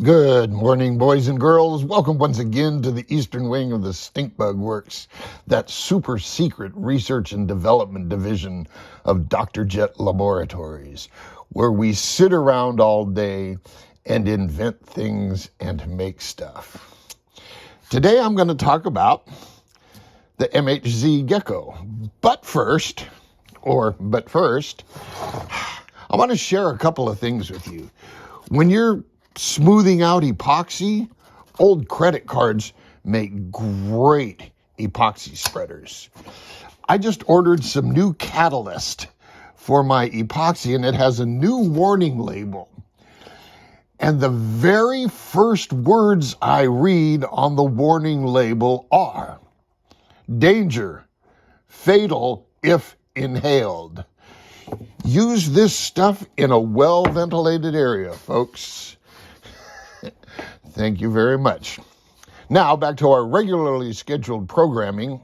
Good morning, boys and girls. Welcome once again to the eastern wing of the Stinkbug Works, that super secret research and development division of Dr. Jet Laboratories, where we sit around all day and invent things and make stuff. Today I'm going to talk about the MHZ Gecko. But first, I want to share a couple of things with you. When you're smoothing out epoxy, old credit cards make great epoxy spreaders. I just ordered some new catalyst for my epoxy, and it has a new warning label. And the very first words I read on the warning label are, danger, fatal if inhaled. Use this stuff in a well-ventilated area, folks. Thank you very much. Now, back to our regularly scheduled programming.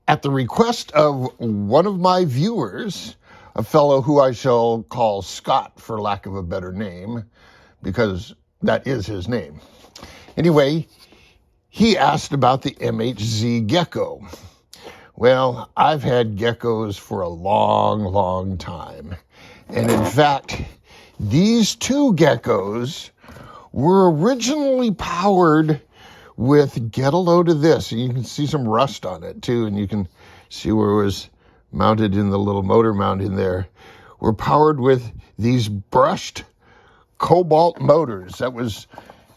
At the request of one of my viewers, a fellow who I shall call Scott for lack of a better name, because that is his name. Anyway, he asked about the MHZ Gecko. Well, I've had geckos for a long, long time. And in fact, these two geckos were originally powered with, get a load of this, and you can see some rust on it too, and you can see where it was mounted in the little motor mount in there. Were powered with these brushed cobalt motors. That was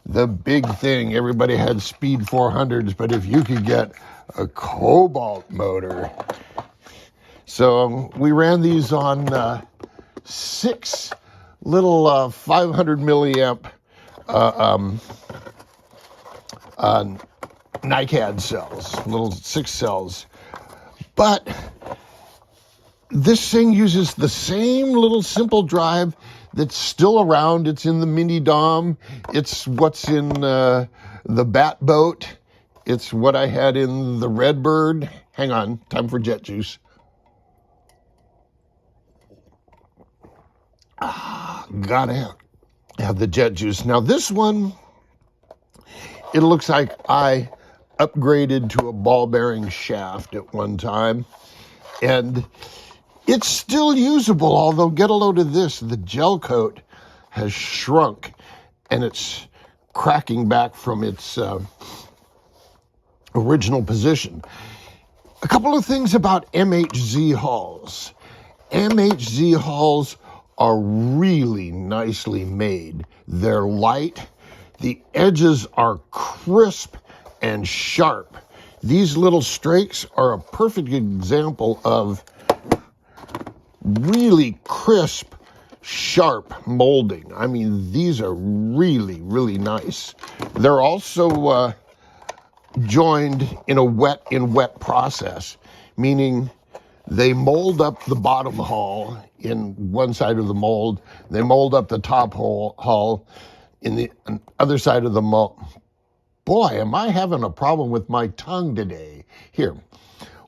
the big thing. Everybody had speed 400s, but if you could get a cobalt motor. So we ran these on 6 little 500 milliamp NiCad cells, little 6 cells. But this thing uses the same little simple drive that's still around. It's in the Mini Dom. It's what's in the Bat Boat. It's what I had in the Redbird. Hang on, time for jet juice. Gotta have the jet juice. Now this one, it looks like I upgraded to a ball bearing shaft at one time. And it's still usable, although get a load of this. The gel coat has shrunk and it's cracking back from its original position. A couple of things about MHZ hulls. MHZ hulls are really nicely made. They're light. The edges are crisp and sharp. These little strakes are a perfect example of really crisp, sharp molding. I mean, these are really, really nice. They're also joined in a wet process, meaning they mold up the bottom hull in one side of the mold. They mold up the top hull in the other side of the mold. Boy, am I having a problem with my tongue today. Here,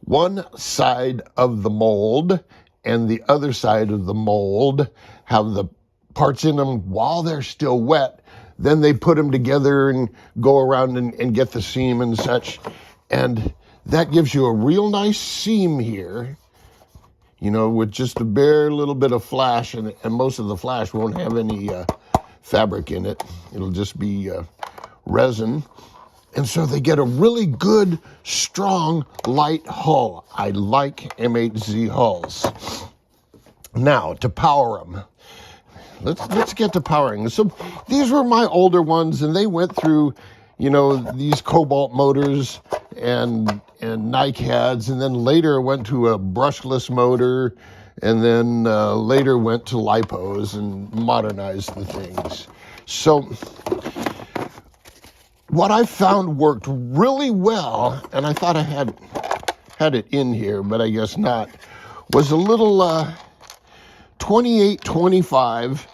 one side of the mold and the other side of the mold have the parts in them while they're still wet. Then they put them together and go around and get the seam and such. And that gives you a real nice seam here, you know, with just a bare little bit of flash. And most of the flash won't have any fabric in it. It'll just be resin. And so they get a really good, strong, light hull. I like MHZ hulls. Now, to power them. Let's get to powering. So these were my older ones, and they went through, you know, these cobalt motors and NiCads, and then later went to a brushless motor, and then later went to lipos and modernized the things. So what I found worked really well, and I thought I had it in here, but I guess not, was a little 2825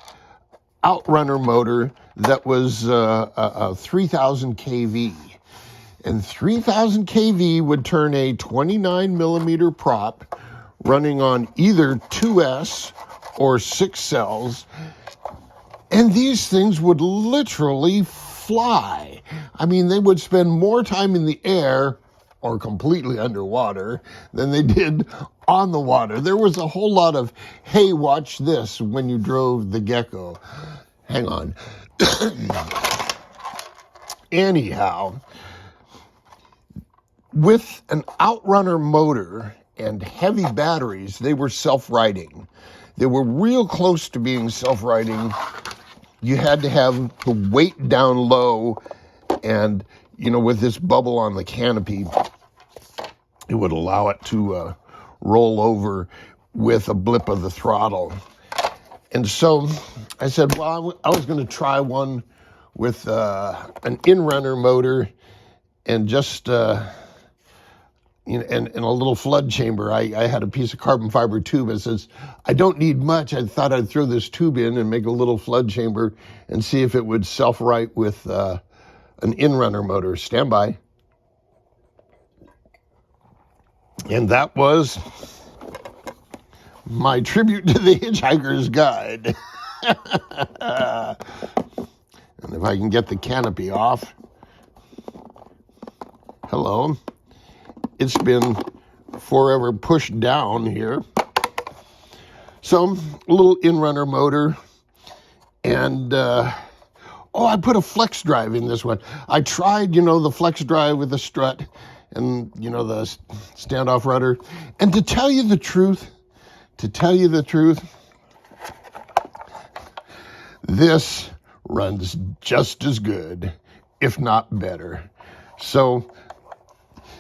outrunner motor that was a 3000 kV. And 3000 kV would turn a 29 millimeter prop running on either 2S or 6 cells And these things would literally fly. I mean, they would spend more time in the air or completely underwater than they did on the water. There was a whole lot of, hey, watch this when you drove the Gecko. Hang on. Anyhow, with an outrunner motor and heavy batteries, they were self-righting. They were real close to being self-righting. You had to have the weight down low, and, with this bubble on the canopy, it would allow it to roll over with a blip of the throttle. And so I said, well, I was going to try one with an in-runner motor and just, and a little flood chamber. I had a piece of carbon fiber tube. It says, I don't need much. I thought I'd throw this tube in and make a little flood chamber and see if it would self-right with an in-runner motor. Stand by. And that was my tribute to the Hitchhiker's Guide. And if I can get the canopy off. Hello. It's been forever pushed down here. So, a little in-runner motor. And, I put a flex drive in this one. I tried, the flex drive with the strut and, the standoff rudder. And to tell you the truth, this runs just as good, if not better. So,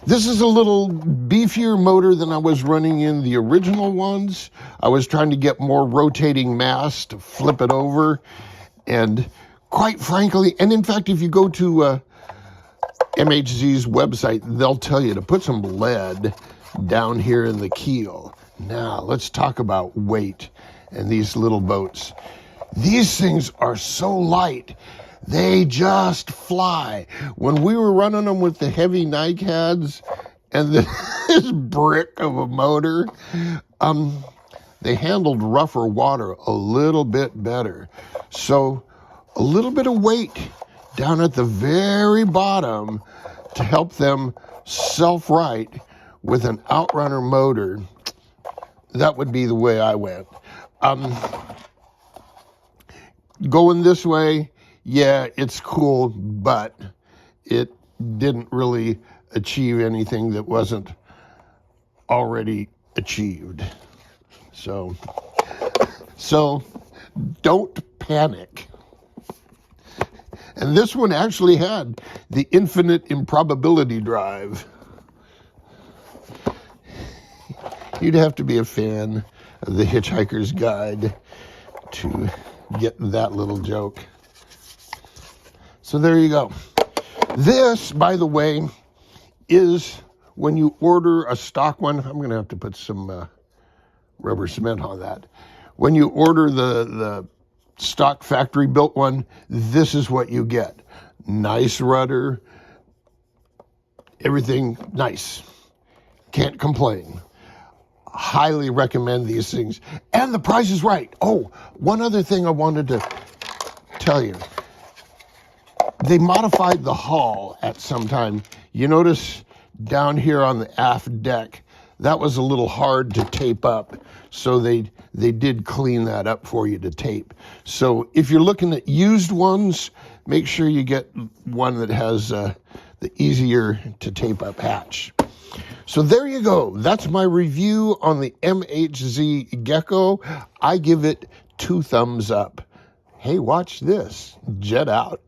this is a little beefier motor than I was running in the original ones. I was trying to get more rotating mass to flip it over. And quite frankly, and in fact, if you go to MHZ's website, they'll tell you to put some lead down here in the keel. Now, let's talk about weight and these little boats. These things are so light. They just fly. When we were running them with the heavy NICADs and this brick of a motor, they handled rougher water a little bit better. So a little bit of weight down at the very bottom to help them self-right with an outrunner motor. That would be the way I went. Going this way, yeah, it's cool, but it didn't really achieve anything that wasn't already achieved. So don't panic. And this one actually had the infinite improbability drive. You'd have to be a fan of the Hitchhiker's Guide to get that little joke. So there you go. This, by the way, is when you order a stock one. I'm going to have to put some rubber cement on that. When you order the stock factory built one, this is what you get. Nice rudder, everything nice. Can't complain. Highly recommend these things. And the price is right. Oh, one other thing I wanted to tell you. They modified the hull at some time. You notice down here on the aft deck, that was a little hard to tape up. So they did clean that up for you to tape. So if you're looking at used ones, make sure you get one that has the easier to tape up hatch. So there you go. That's my review on the MHZ Gecko. I give it 2 thumbs up. Hey, watch this. Jet out.